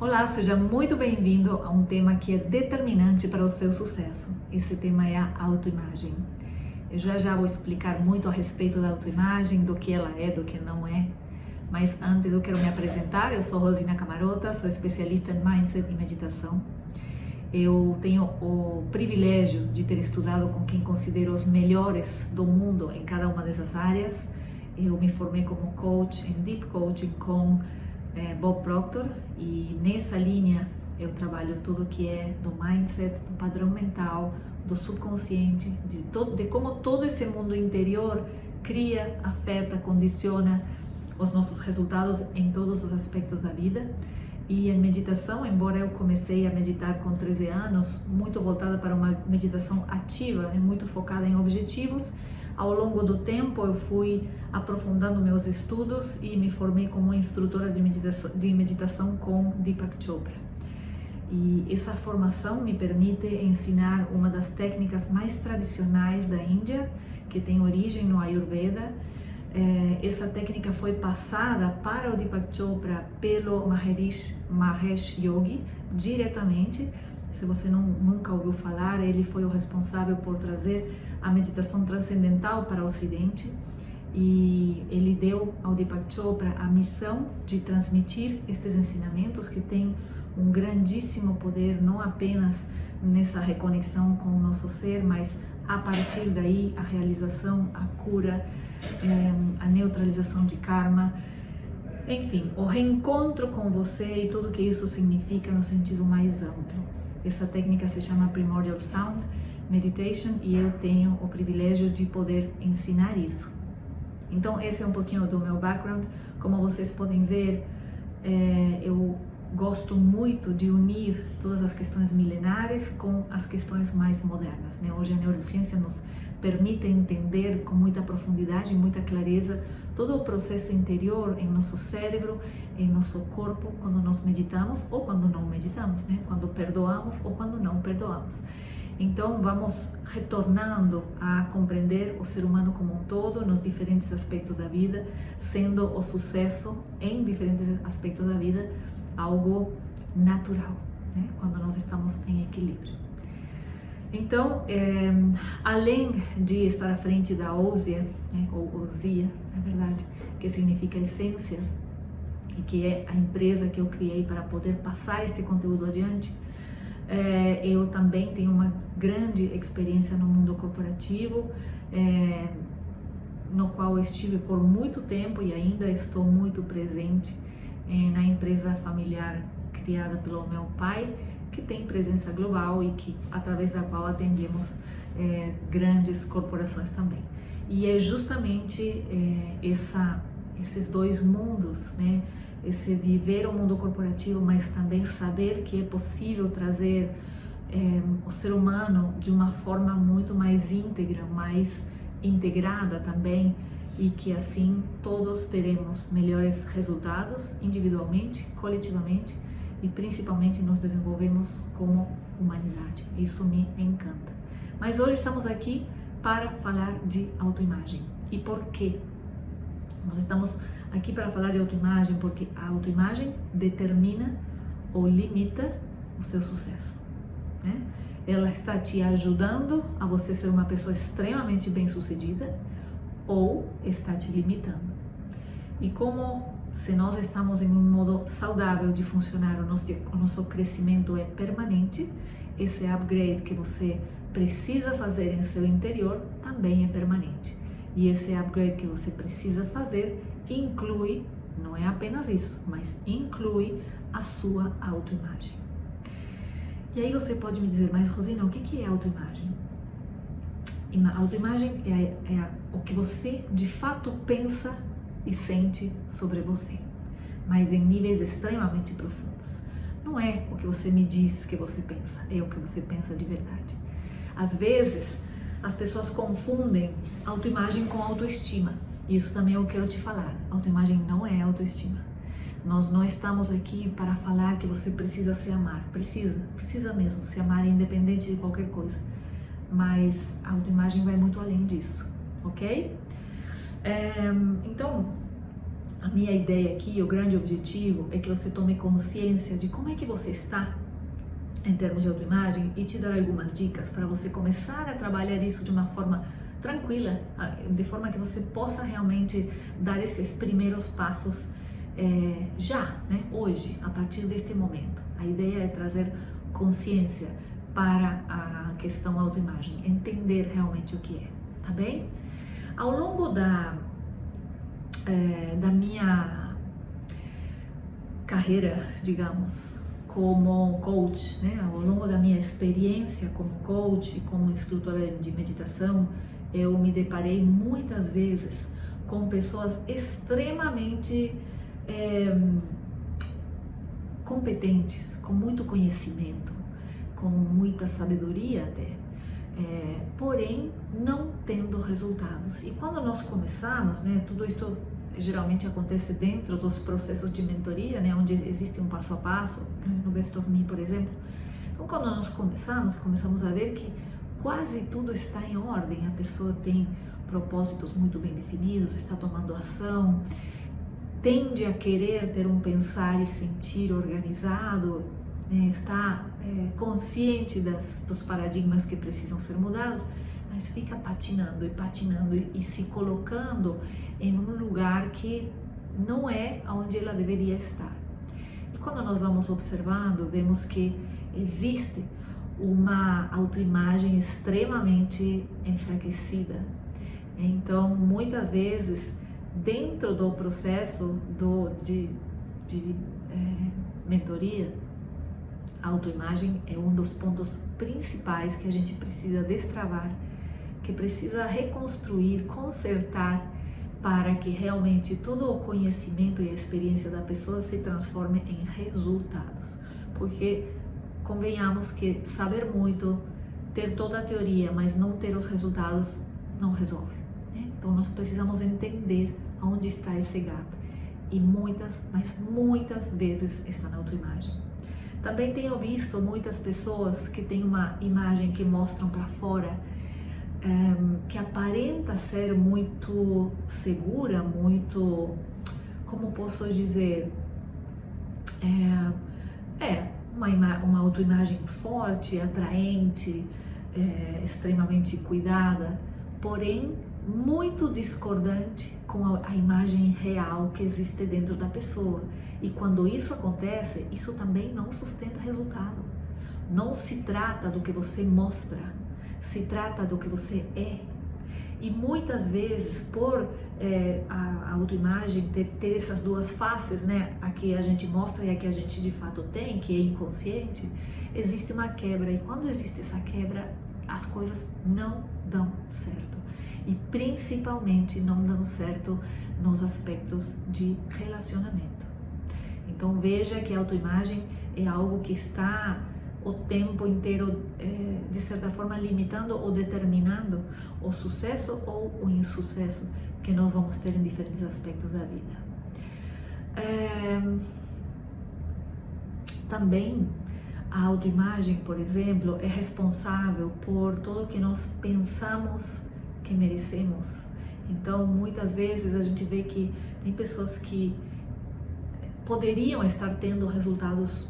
Olá, seja muito bem-vindo a um tema que é determinante para o seu sucesso. Esse tema é a autoimagem. Eu já vou explicar muito a respeito da autoimagem, do que ela é, do que não é. Mas antes eu quero me apresentar. Eu sou Rosina Camarota, sou especialista em Mindset e Meditação. Eu tenho o privilégio de ter estudado com quem considero os melhores do mundo em cada uma dessas áreas. Eu me formei como coach em Deep Coaching com Bob Proctor, e nessa linha eu trabalho tudo que é do mindset, do padrão mental, do subconsciente, de como todo esse mundo interior cria, afeta, condiciona os nossos resultados em todos os aspectos da vida. E em meditação, embora eu comecei a meditar com 13 anos, muito voltada para uma meditação ativa, muito focada em objetivos, ao longo do tempo eu fui aprofundando meus estudos e me formei como instrutora de meditação com Deepak Chopra. E essa formação me permite ensinar uma das técnicas mais tradicionais da Índia, que tem origem no Ayurveda. Essa técnica foi passada para o Deepak Chopra pelo Mahesh Yogi diretamente. Se você nunca ouviu falar, ele foi o responsável por trazer a meditação transcendental para o Ocidente, e ele deu ao Deepak Chopra a missão de transmitir estes ensinamentos que têm um grandíssimo poder, não apenas nessa reconexão com o nosso ser, mas a partir daí a realização, a cura, a neutralização de karma, enfim, o reencontro com você e tudo que isso significa no sentido mais amplo. Essa técnica se chama Primordial Sound Meditation e eu tenho o privilégio de poder ensinar isso. Então esse é um pouquinho do meu background. Como vocês podem ver, eu gosto muito de unir todas as questões milenares com as questões mais modernas, né? Hoje a neurociência nos permite entender com muita profundidade e muita clareza todo o processo interior em nosso cérebro, em nosso corpo, quando nós meditamos ou quando não meditamos, né? Quando perdoamos ou quando não perdoamos. Então vamos retornando a compreender o ser humano como um todo, nos diferentes aspectos da vida, sendo o sucesso em diferentes aspectos da vida algo natural, né? Quando nós estamos em equilíbrio. Então, além de estar à frente da Ousia, né, ou Ousia, na verdade, que significa essência, e que é a empresa que eu criei para poder passar este conteúdo adiante, eu também tenho uma grande experiência no mundo corporativo, no qual eu estive por muito tempo e ainda estou muito presente na empresa familiar criada pelo meu pai, que tem presença global e que através da qual atendemos grandes corporações também. E é justamente esses dois mundos, né? Esse viver o mundo corporativo, mas também saber que é possível trazer o ser humano de uma forma muito mais íntegra, mais integrada também, e que assim todos teremos melhores resultados individualmente, coletivamente, e principalmente nos desenvolvemos como humanidade. Isso me encanta. Mas hoje estamos aqui para falar de autoimagem. E por quê? Nós estamos aqui para falar de autoimagem porque a autoimagem determina ou limita o seu sucesso, né? Ela está te ajudando a você ser uma pessoa extremamente bem-sucedida ou está te limitando. E como se nós estamos em um modo saudável de funcionar, o nosso crescimento é permanente, esse upgrade que você precisa fazer em seu interior também é permanente. E esse upgrade que você precisa fazer inclui, não é apenas isso, mas inclui a sua autoimagem. E aí você pode me dizer, mas Rosina, o que é autoimagem? A autoimagem é o que você de fato pensa e sente sobre você, mas em níveis extremamente profundos. Não é o que você me diz que você pensa, é o que você pensa de verdade. Às vezes, as pessoas confundem autoimagem com autoestima. Isso também eu quero te falar. Autoimagem não é autoestima. Nós não estamos aqui para falar que você precisa se amar. Precisa mesmo se amar independente de qualquer coisa. Mas a autoimagem vai muito além disso, ok? Então, A minha ideia aqui, o grande objetivo, é que você tome consciência de como é que você está em termos de autoimagem e te dar algumas dicas para você começar a trabalhar isso de uma forma tranquila, de forma que você possa realmente dar esses primeiros passos já, né, hoje, a partir deste momento. A ideia é trazer consciência para a questão autoimagem, entender realmente o que é, tá bem? Ao longo da minha carreira, digamos, como coach, né? Ao longo da minha experiência como coach e como instrutora de meditação, eu me deparei muitas vezes com pessoas extremamente competentes, com muito conhecimento, com muita sabedoria até, porém não tendo resultados. E quando nós começamos, né, tudo isso geralmente acontece dentro dos processos de mentoria, né, onde existe um passo a passo, no Best of Me, por exemplo. Então, quando nós começamos a ver que quase tudo está em ordem, a pessoa tem propósitos muito bem definidos, está tomando ação, tende a querer ter um pensar e sentir organizado, né, está consciente dos paradigmas que precisam ser mudados, mas fica patinando e se colocando em um lugar que não é onde ela deveria estar. E quando nós vamos observando, vemos que existe uma autoimagem extremamente enfraquecida. Então, muitas vezes, dentro do processo de mentoria, a autoimagem é um dos pontos principais que a gente precisa destravar, que precisa reconstruir, consertar, para que realmente todo o conhecimento e a experiência da pessoa se transforme em resultados. Porque convenhamos que saber muito, ter toda a teoria, mas não ter os resultados, não resolve, né? Então nós precisamos entender onde está esse gap. E muitas vezes está na autoimagem. Também tenho visto muitas pessoas que têm uma imagem que mostram para fora, que aparenta ser muito segura, muito, como posso dizer, uma autoimagem forte, atraente, extremamente cuidada, porém muito discordante com a imagem real que existe dentro da pessoa. E quando isso acontece, isso também não sustenta resultado. Não se trata do que você mostra, se trata do que você é. E muitas vezes, por a autoimagem ter essas duas faces, né, a que a gente mostra e a que a gente de fato tem, que é inconsciente, existe uma quebra. E quando existe essa quebra, as coisas não dão certo. E principalmente não dão certo nos aspectos de relacionamento. Então veja que a autoimagem é algo que está o tempo inteiro, de certa forma, limitando ou determinando o sucesso ou o insucesso que nós vamos ter em diferentes aspectos da vida. Também a autoimagem, por exemplo, é responsável por tudo que nós pensamos que merecemos. Então, muitas vezes a gente vê que tem pessoas que poderiam estar tendo resultados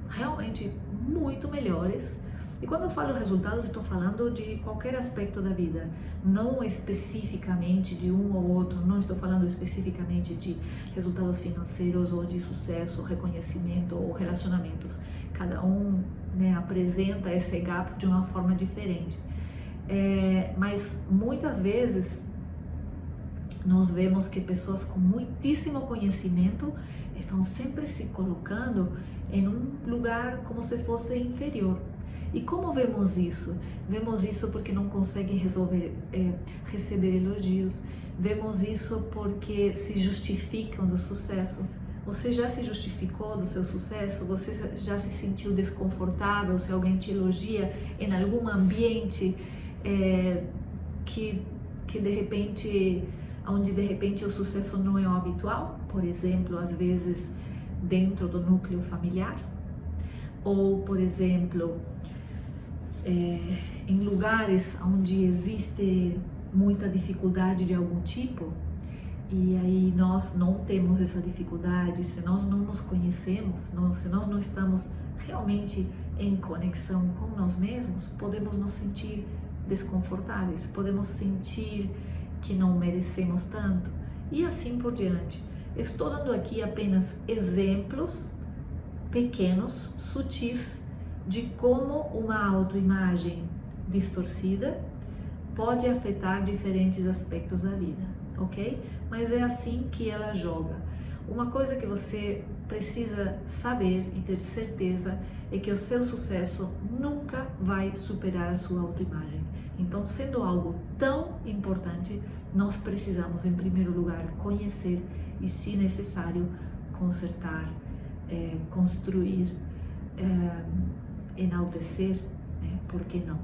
realmente muito melhores. E quando eu falo resultados, estou falando de qualquer aspecto da vida, não especificamente de um ou outro, não estou falando especificamente de resultados financeiros ou de sucesso, reconhecimento ou relacionamentos. Cada um, né, apresenta esse gap de uma forma diferente. Mas muitas vezes nós vemos que pessoas com muitíssimo conhecimento estão sempre se colocando em um lugar como se fosse inferior. E como vemos isso? Vemos isso porque não conseguem receber elogios. Vemos isso porque se justificam do sucesso. Você já se justificou do seu sucesso? Você já se sentiu desconfortável se alguém te elogia em algum ambiente que de repente, onde de repente o sucesso não é o habitual? Por exemplo, às vezes dentro do núcleo familiar, ou por exemplo, em lugares onde existe muita dificuldade de algum tipo. E aí nós não temos essa dificuldade, se nós não nos conhecemos, se nós não estamos realmente em conexão com nós mesmos, podemos nos sentir desconfortáveis, podemos sentir que não merecemos tanto e assim por diante. Estou dando aqui apenas exemplos pequenos, sutis, de como uma autoimagem distorcida pode afetar diferentes aspectos da vida, ok? Mas é assim que ela joga. Uma coisa que você precisa saber e ter certeza é que o seu sucesso nunca vai superar a sua autoimagem. Então, sendo algo tão importante, nós precisamos, em primeiro lugar, conhecer e, se necessário, consertar, construir, enaltecer, né? Por que não?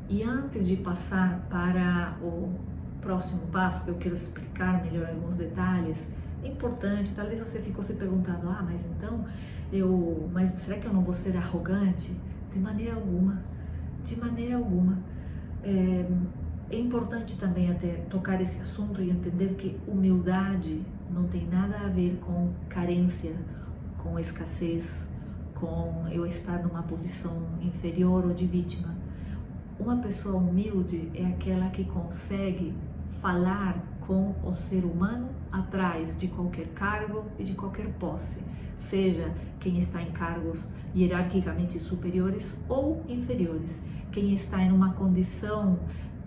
E antes de passar para o próximo passo, que eu quero explicar melhor alguns detalhes, é importante, talvez você ficou se perguntando, mas então, mas será que eu não vou ser arrogante? De maneira alguma, de maneira alguma. É importante também até tocar esse assunto e entender que humildade não tem nada a ver com carência, com escassez, com eu estar numa posição inferior ou de vítima. Uma pessoa humilde é aquela que consegue falar com o ser humano atrás de qualquer cargo e de qualquer posse, seja quem está em cargos hierarquicamente superiores ou inferiores, quem está em uma condição,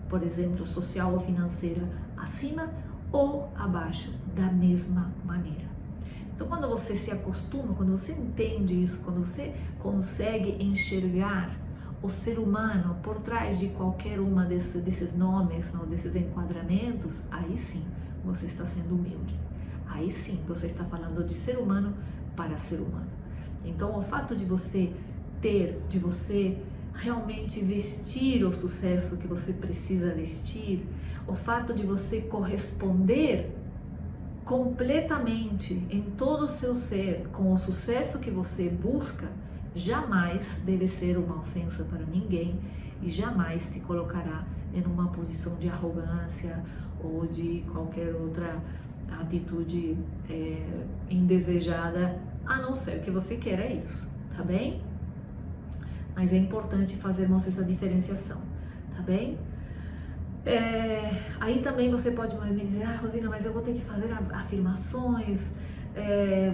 por exemplo, social ou financeira acima ou abaixo, da mesma maneira. Então, quando você se acostuma, quando você entende isso, quando você consegue enxergar o ser humano por trás de qualquer uma desses nomes ou desses enquadramentos, aí sim você está sendo humilde. Aí sim você está falando de ser humano para ser humano. Então, o fato de você realmente vestir o sucesso que você precisa vestir, o fato de você corresponder completamente em todo o seu ser com o sucesso que você busca, jamais deve ser uma ofensa para ninguém e jamais te colocará em uma posição de arrogância ou de qualquer outra atitude indesejada, a não ser que você queira isso, tá bem? Mas é importante fazermos essa diferenciação, tá bem? Aí também você pode me dizer, Rosina, mas eu vou ter que fazer afirmações,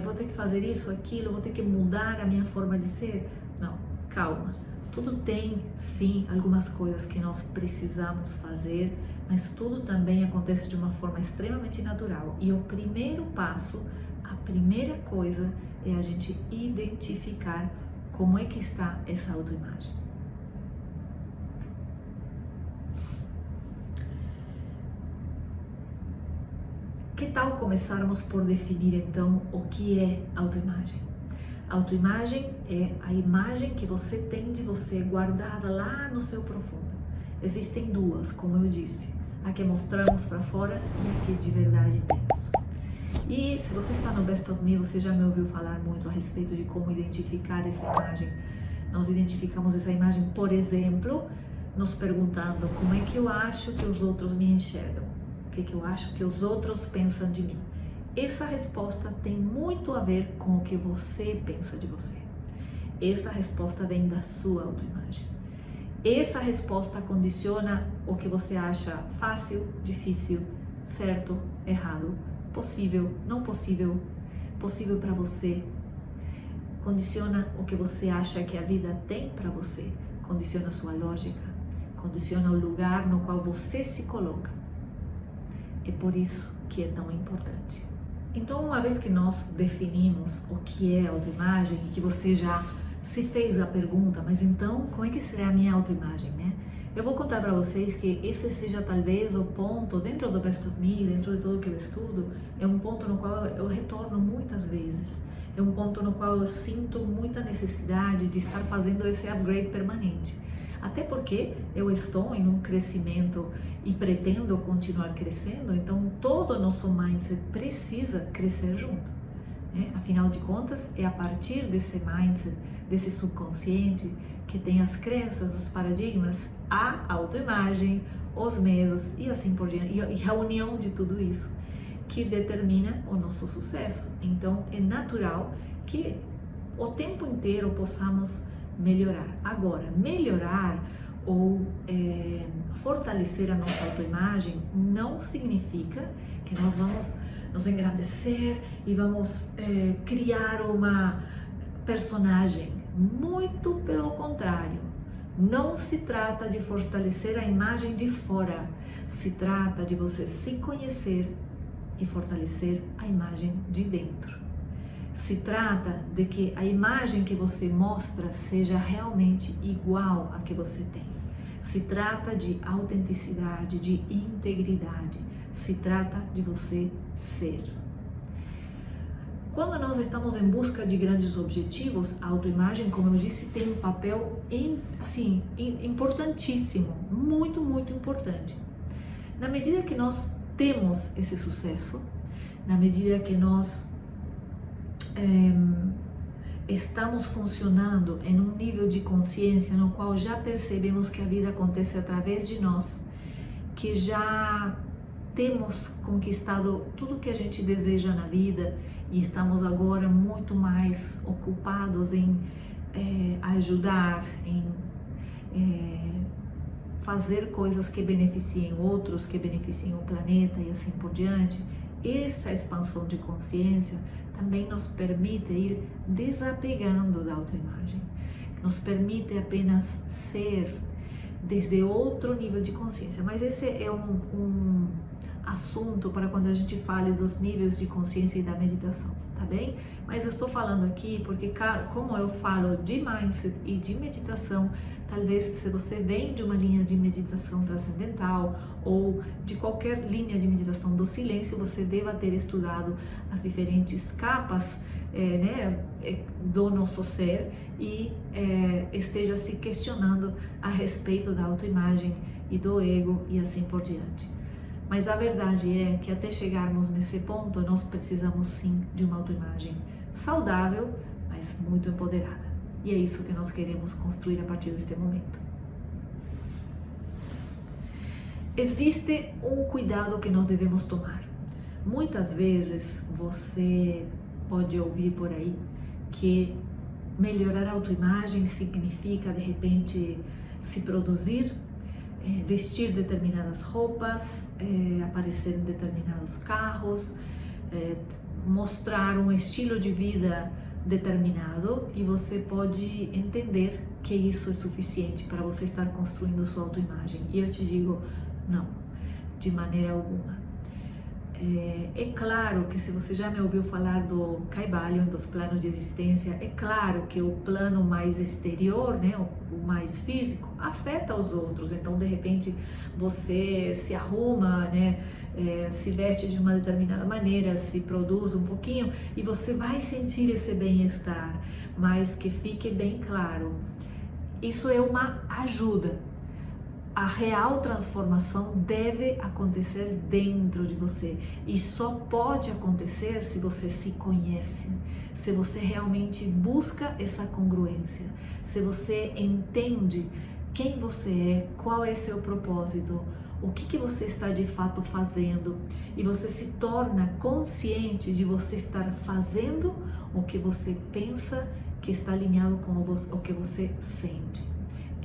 vou ter que fazer isso, aquilo, vou ter que mudar a minha forma de ser. Não, calma. Tudo tem, sim, algumas coisas que nós precisamos fazer, mas tudo também acontece de uma forma extremamente natural. E o primeiro passo, a primeira coisa é a gente identificar como é que está essa autoimagem. Que tal começarmos por definir então o que é autoimagem? Autoimagem é a imagem que você tem de você guardada lá no seu profundo. Existem duas, como eu disse, a que mostramos para fora e a que de verdade temos. E se você está no Best of Me, você já me ouviu falar muito a respeito de como identificar essa imagem. Nós identificamos essa imagem, por exemplo, nos perguntando como é que eu acho que os outros me enxergam, o que eu acho que os outros pensam de mim. Essa resposta tem muito a ver com o que você pensa de você. Essa resposta vem da sua autoimagem. Essa resposta condiciona o que você acha fácil, difícil, certo, errado, possível, não possível, possível para você. Condiciona o que você acha que a vida tem para você. Condiciona a sua lógica. Condiciona o lugar no qual você se coloca. É por isso que é tão importante. Então, uma vez que nós definimos o que é autoimagem e que você já se fez a pergunta, mas então, como é que será a minha autoimagem, né? Eu vou contar para vocês que esse seja talvez o ponto, dentro do Best of Me, dentro de tudo que eu estudo, é um ponto no qual eu retorno muitas vezes. É um ponto no qual eu sinto muita necessidade de estar fazendo esse upgrade permanente. Até porque eu estou em um crescimento e pretendo continuar crescendo, então todo o nosso mindset precisa crescer junto, né? Afinal de contas, é a partir desse mindset, desse subconsciente, que tem as crenças, os paradigmas, a autoimagem, os medos e assim por diante, e a união de tudo isso que determina o nosso sucesso. Então é natural que o tempo inteiro possamos melhorar. Agora, melhorar ou fortalecer a nossa autoimagem não significa que nós vamos nos engrandecer e vamos criar uma personagem. Muito pelo contrário. Não se trata de fortalecer a imagem de fora, se trata de você se conhecer e fortalecer a imagem de dentro. Se trata de que a imagem que você mostra seja realmente igual à que você tem. Se trata de autenticidade, de integridade. Se trata de você ser. Quando nós estamos em busca de grandes objetivos, a autoimagem, como eu disse, tem um papel importantíssimo, muito, muito importante. Na medida que nós temos esse sucesso, na medida que nós estamos funcionando em um nível de consciência no qual já percebemos que a vida acontece através de nós, que já temos conquistado tudo que a gente deseja na vida e estamos agora muito mais ocupados em ajudar, em fazer coisas que beneficiem outros, que beneficiem o planeta e assim por diante. Essa expansão de consciência também nos permite ir desapegando da autoimagem, nos permite apenas ser desde outro nível de consciência. Mas esse é um assunto para quando a gente fale dos níveis de consciência e da meditação, tá bem? Mas eu estou falando aqui porque, como eu falo de mindset e de meditação, talvez se você vem de uma linha de meditação transcendental ou de qualquer linha de meditação do silêncio, você deva ter estudado as diferentes capas do nosso ser e esteja se questionando a respeito da autoimagem e do ego e assim por diante. Mas a verdade é que até chegarmos nesse ponto, nós precisamos sim de uma autoimagem saudável, mas muito empoderada. E é isso que nós queremos construir a partir deste momento. Existe um cuidado que nós devemos tomar. Muitas vezes você pode ouvir por aí que melhorar a autoimagem significa, de repente, se produzir, vestir determinadas roupas, aparecer em determinados carros, mostrar um estilo de vida determinado, e você pode entender que isso é suficiente para você estar construindo sua autoimagem. E eu te digo, não, de maneira alguma. É claro que se você já me ouviu falar do Kybalion, dos planos de existência, é claro que o plano mais exterior, né, o mais físico, afeta os outros. Então, de repente, você se arruma, né, se veste de uma determinada maneira, se produz um pouquinho e você vai sentir esse bem-estar. Mas que fique bem claro, isso é uma ajuda. A real transformação deve acontecer dentro de você e só pode acontecer se você se conhece, se você realmente busca essa congruência, se você entende quem você é, qual é seu propósito, o que você está de fato fazendo e você se torna consciente de você estar fazendo o que você pensa que está alinhado com o que você sente.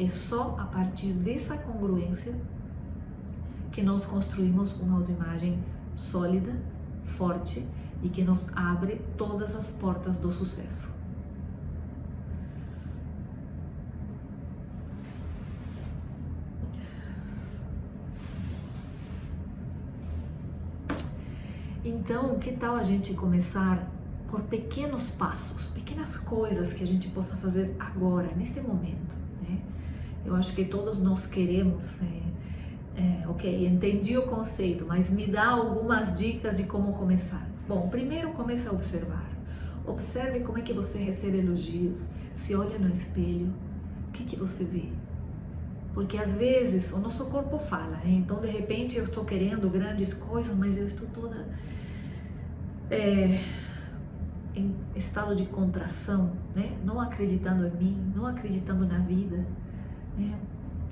É só a partir dessa congruência que nós construímos uma autoimagem sólida, forte e que nos abre todas as portas do sucesso. Então, que tal a gente começar por pequenos passos, pequenas coisas que a gente possa fazer agora, neste momento, né? Eu acho que todos nós queremos, ok, entendi o conceito, mas me dá algumas dicas de como começar. Bom, primeiro comece a observar. Observe como é que você recebe elogios, se olha no espelho, o que você vê? Porque às vezes o nosso corpo fala, né? Então de repente eu estou querendo grandes coisas, mas eu estou toda em estado de contração, né? Não acreditando em mim, não acreditando na vida, né?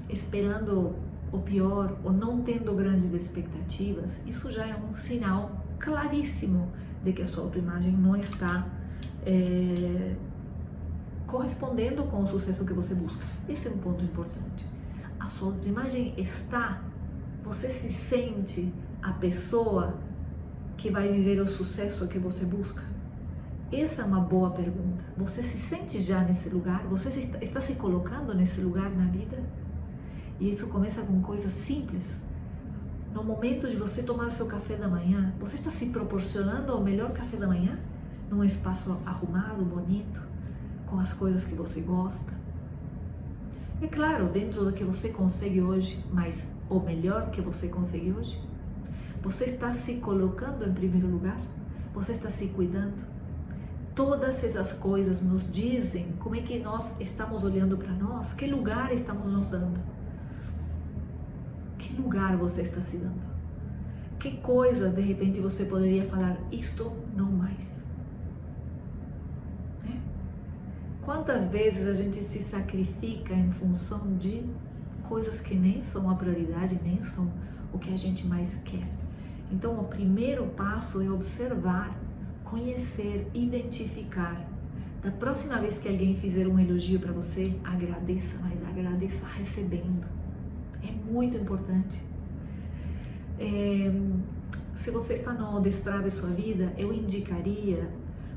Esperando ou pior, ou não tendo grandes expectativas, isso já é um sinal claríssimo de que a sua autoimagem não está correspondendo com o sucesso que você busca. Esse é um ponto importante. A sua autoimagem está, você se sente a pessoa que vai viver o sucesso que você busca? Essa é uma boa pergunta. Você se sente já nesse lugar? Você está se colocando nesse lugar na vida? E isso começa com coisas simples. No momento de você tomar o seu café da manhã, você está se proporcionando o melhor café da manhã? Num espaço arrumado, bonito, com as coisas que você gosta? É claro, dentro do que você consegue hoje, mas o melhor que você consegue hoje? Você está se colocando em primeiro lugar? Você está se cuidando? Todas essas coisas nos dizem como é que nós estamos olhando para nós, que lugar estamos nos dando. Que lugar você está se dando? Que coisas de repente você poderia falar, isto não mais? Né? Quantas vezes a gente se sacrifica em função de coisas que nem são a prioridade, nem são o que a gente mais quer? Então o primeiro passo é observar, conhecer, identificar. Da próxima vez que alguém fizer um elogio para você, agradeça, mas agradeça recebendo. É muito importante. Se você está no Destrave Sua Vida, eu indicaria,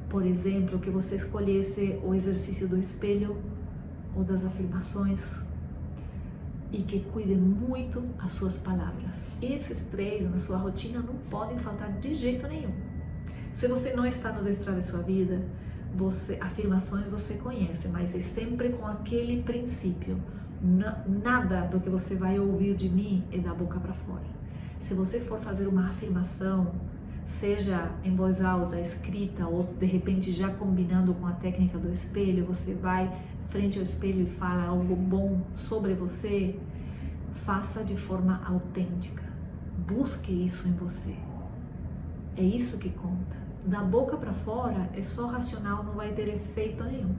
por exemplo, que você escolhesse o exercício do espelho ou das afirmações e que cuide muito as suas palavras. Esses três na sua rotina não podem faltar de jeito nenhum. Se você não está no Destrave Sua Vida, afirmações você conhece, mas é sempre com aquele princípio. Nada do que você vai ouvir de mim é da boca para fora. Se você for fazer uma afirmação, seja em voz alta, escrita ou de repente já combinando com a técnica do espelho, você vai frente ao espelho e fala algo bom sobre você, faça de forma autêntica. Busque isso em você. É isso que conta. Da boca para fora é só racional, não vai ter efeito nenhum.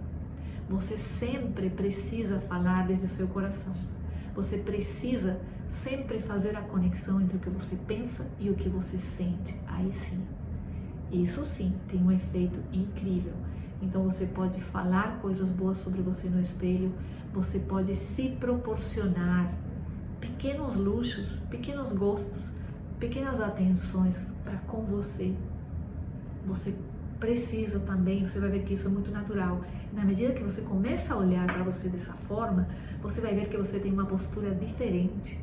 Você sempre precisa falar desde o seu coração. Você precisa sempre fazer a conexão entre o que você pensa e o que você sente. Aí sim, isso sim tem um efeito incrível. Então você pode falar coisas boas sobre você no espelho, você pode se proporcionar pequenos luxos, pequenos gostos, pequenas atenções para com você. Você precisa também, você vai ver que isso é muito natural. Na medida que você começa a olhar para você dessa forma, você vai ver que você tem uma postura diferente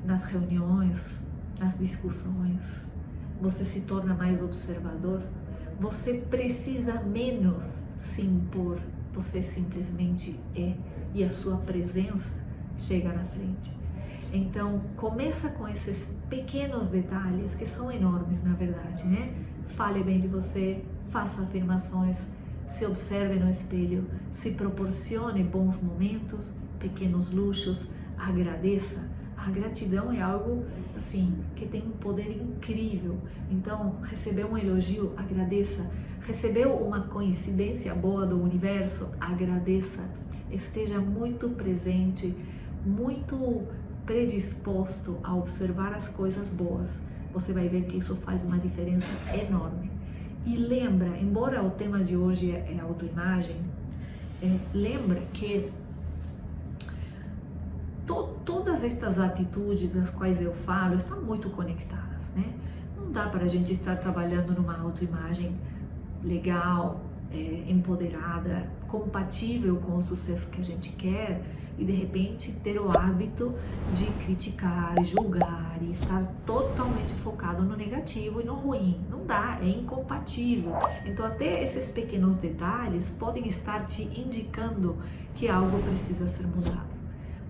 nas reuniões, nas discussões. Você se torna mais observador. Você precisa menos se impor. Você simplesmente é e a sua presença chega na frente. Então, começa com esses pequenos detalhes que são enormes, na verdade, né? Fale bem de você, faça afirmações, se observe no espelho, se proporcione bons momentos, pequenos luxos, agradeça. A gratidão é algo assim que tem um poder incrível. Então, recebeu um elogio, agradeça. Recebeu uma coincidência boa do universo, agradeça. Esteja muito presente, muito predisposto a observar as coisas boas. Você vai ver que isso faz uma diferença enorme. E lembra, embora o tema de hoje é autoimagem, lembra que todas estas atitudes das quais eu falo estão muito conectadas, né? Não dá para a gente estar trabalhando numa autoimagem legal, empoderada, compatível com o sucesso que a gente quer e de repente ter o hábito de criticar, julgar e estar totalmente focado no negativo e no ruim. Não dá, é incompatível. Então até esses pequenos detalhes podem estar te indicando que algo precisa ser mudado,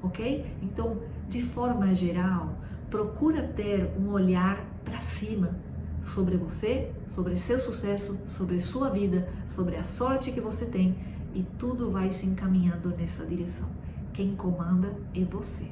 ok? Então, de forma geral, procura ter um olhar para cima sobre você, sobre seu sucesso, sobre sua vida, sobre a sorte que você tem e tudo vai se encaminhando nessa direção. Quem comanda é você.